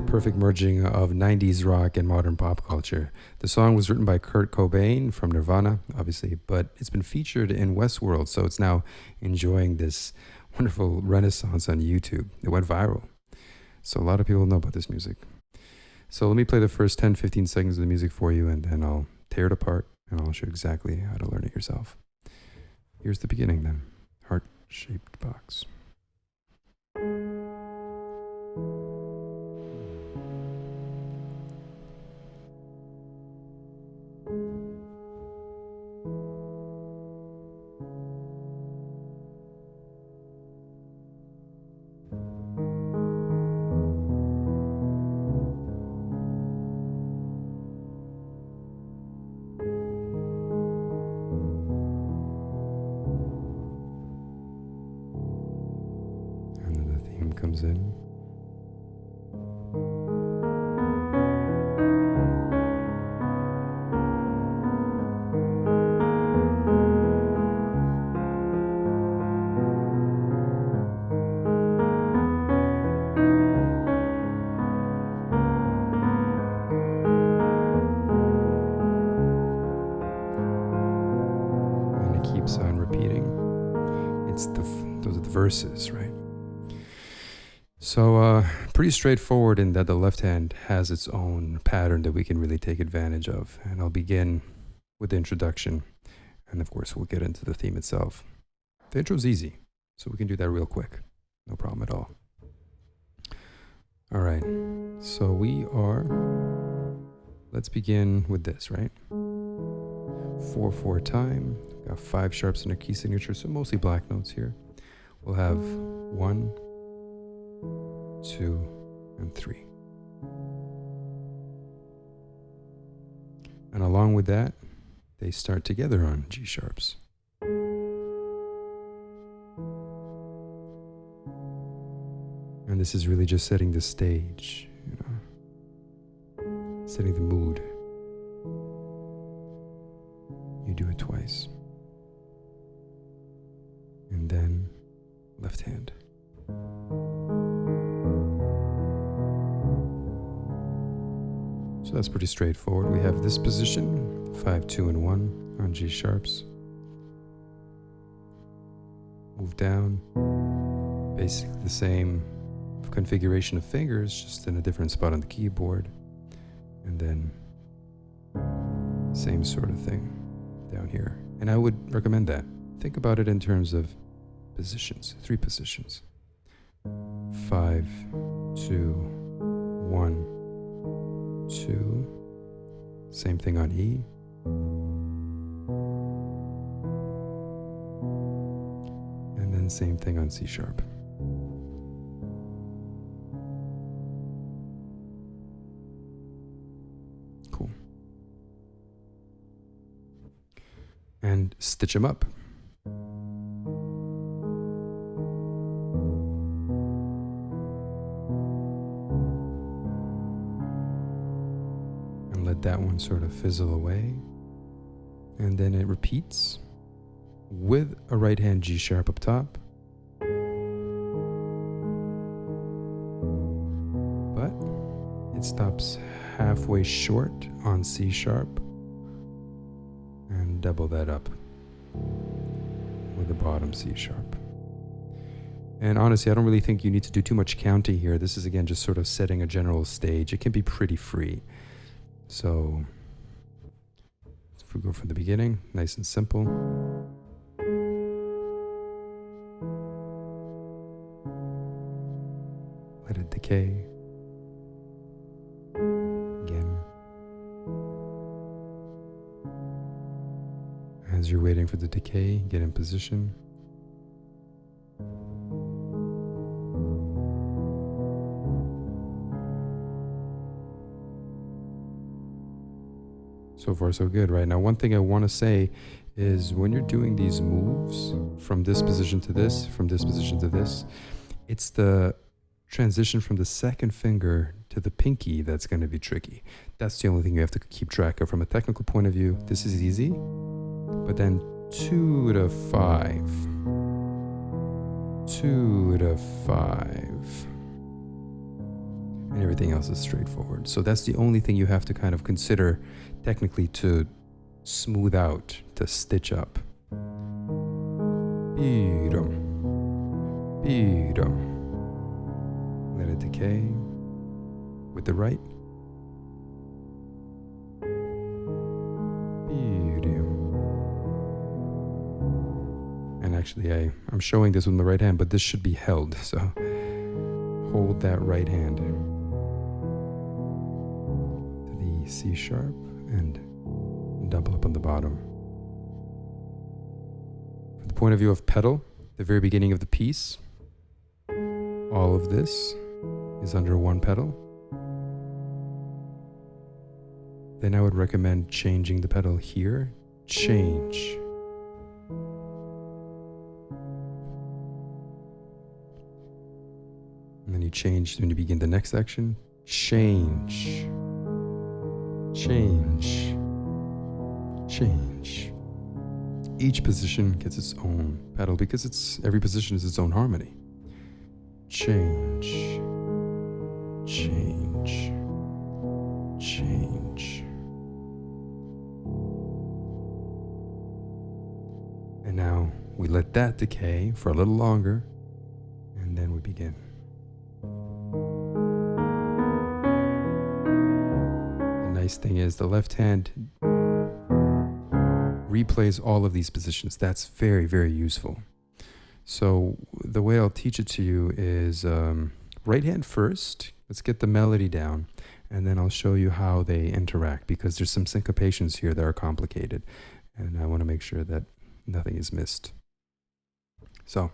perfect merging of 90s rock and modern pop culture. The song was written by Kurt Cobain from Nirvana, obviously, but it's been featured in Westworld, so it's now enjoying this wonderful renaissance on YouTube. It went viral. So a lot of people know about this music. So let me play the first 10-15 seconds of the music for you, and then I'll tear it apart, and I'll show you exactly how to learn it yourself. Here's the beginning then. Heart-shaped box. Comes in. And it keeps on repeating. Those are the verses, right? So pretty straightforward in that the left hand has its own pattern that we can really take advantage of. And I'll begin with the introduction. And of course, we'll get into the theme itself. The intro's easy, so we can do that real quick. No problem at all. All right, so let's begin with this, right? 4/4 time. Got 5 sharps in our key signature, so mostly black notes here. We'll have 1, 2, and 3. And along with that, they start together on G sharps. And this is really just setting the stage, setting the mood. You do it twice. And then left hand. So that's pretty straightforward. We have this position, 5, 2, and 1 on G sharps. Move down, basically the same configuration of fingers, just in a different spot on the keyboard. And then same sort of thing down here. And I would recommend that. Think about it in terms of positions, 3 positions. 5, 2, 1, 2. Same thing on E. And then same thing on C sharp. Cool. And stitch them up. That one sort of fizzle away, and then it repeats with a right hand G sharp up top, but it stops halfway short on C sharp, and double that up with the bottom C sharp. And honestly, I don't really think you need to do too much counting here. This is again just sort of setting a general stage. It can be pretty free. So if we go from the beginning, nice and simple. Let it decay. Again. As you're waiting for the decay, get in position. So far, so good, right? Now, one thing I want to say is when you're doing these moves from this position to this, from this position to this, it's the transition from the second finger to the pinky that's going to be tricky. That's the only thing you have to keep track of from a technical point of view. This is easy, but then 2 to 5, 2 to 5. and everything else is straightforward. So that's the only thing you have to kind of consider technically to smooth out, to stitch up. Let it decay with the right. And actually I'm showing this with my right hand, but this should be held. So hold that right hand to the C sharp and double up on the bottom. From the point of view of pedal, the very beginning of the piece, all of this is under one pedal. Then I would recommend changing the pedal here. Change. And then you change when you begin the next section. Change. Change. Change. Each position gets its own pedal because every position is its own harmony. Change. Change. Change. And now we let that decay for a little longer, and then we begin. The nice thing is the left hand replays all of these positions. That's very, very useful. So the way I'll teach it to you is right hand first. Let's get the melody down, and then I'll show you how they interact, because there's some syncopations here that are complicated, and I want to make sure that nothing is missed. So.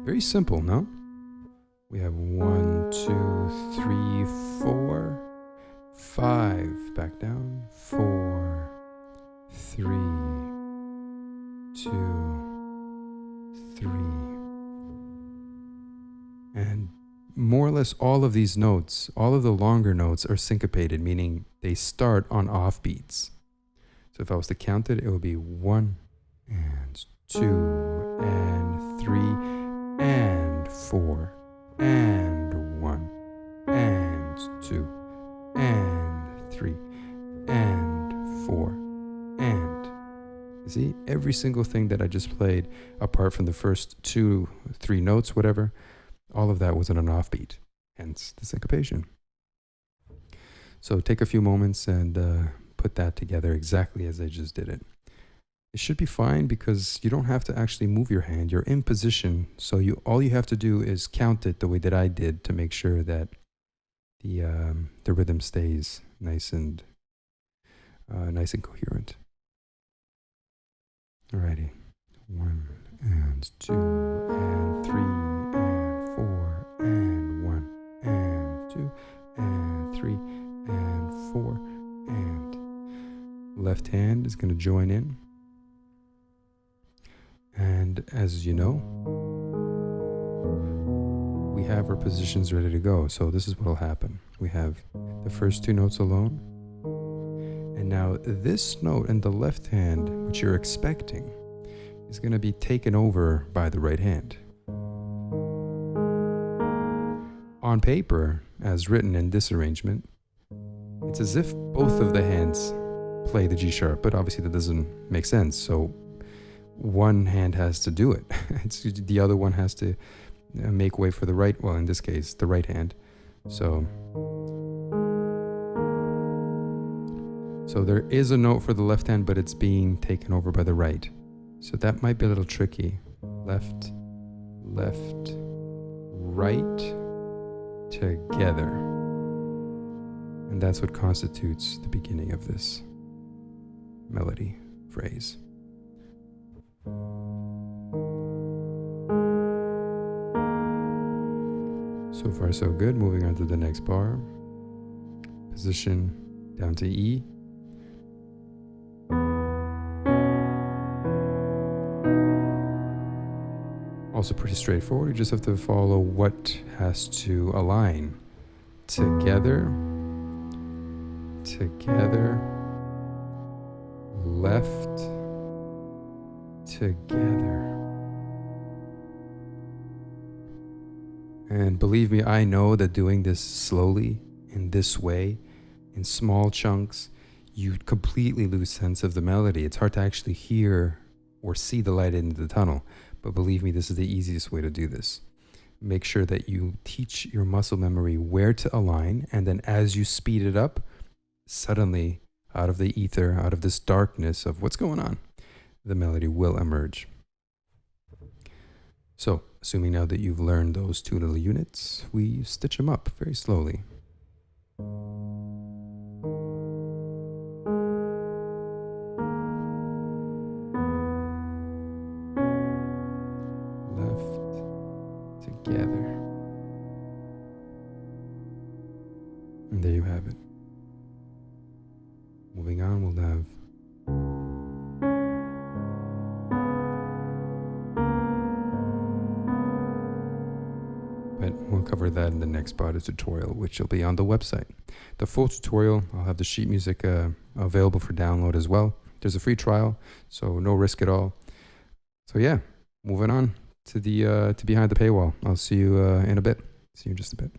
Very simple, no? We have 1, 2, 3, 4, 5. Back down. 4, 3, 2, 3. And more or less all of these notes, all of the longer notes are syncopated, meaning they start on offbeats. So if I was to count it, it would be 1 and 2 and 3 and 4 and 1 and 2 and 3 and 4 and. You see, every single thing that I just played, apart from the first 2, 3 notes, whatever, all of that was on an offbeat, hence the syncopation. So take a few moments and put that together exactly as I just did it. It should be fine because you don't have to actually move your hand. You're in position, so all you have to do is count it the way that I did to make sure that the rhythm stays nice and coherent. Alrighty, 1 and 2 and 3 and 4 and 1 and 2 and 3 and 4 and. Left hand is going to join in. And as you know, we have our positions ready to go. So this is what will happen. We have the first 2 notes alone. And now this note in the left hand, which you're expecting, is going to be taken over by the right hand. On paper, as written in this arrangement, it's as if both of the hands play the G sharp, but obviously that doesn't make sense. So one hand has to do it. The other one has to make way for the right, well, in this case, the right hand. So there is a note for the left hand, but it's being taken over by the right. So that might be a little tricky. Left, left, right, together. And that's what constitutes the beginning of this melody phrase. So far so good. Moving on to the next bar. Position down to E. Also pretty straightforward. You just have to follow what has to align. Together, together, left, together. And believe me, I know that doing this slowly, in this way, in small chunks, you completely lose sense of the melody. It's hard to actually hear or see the light into the tunnel. But believe me, this is the easiest way to do this. Make sure that you teach your muscle memory where to align, and then as you speed it up, suddenly, out of the ether, out of this darkness of what's going on, the melody will emerge. So, assuming now that you've learned those two little units, we stitch them up very slowly. Left, together. And there you have it. Moving on, we'll have but we'll cover that in the next part of the tutorial, which will be on the website. The full tutorial, I'll have the sheet music available for download as well. There's a free trial, so no risk at all. So yeah, moving on to the to behind the paywall. I'll see you in a bit. See you in just a bit.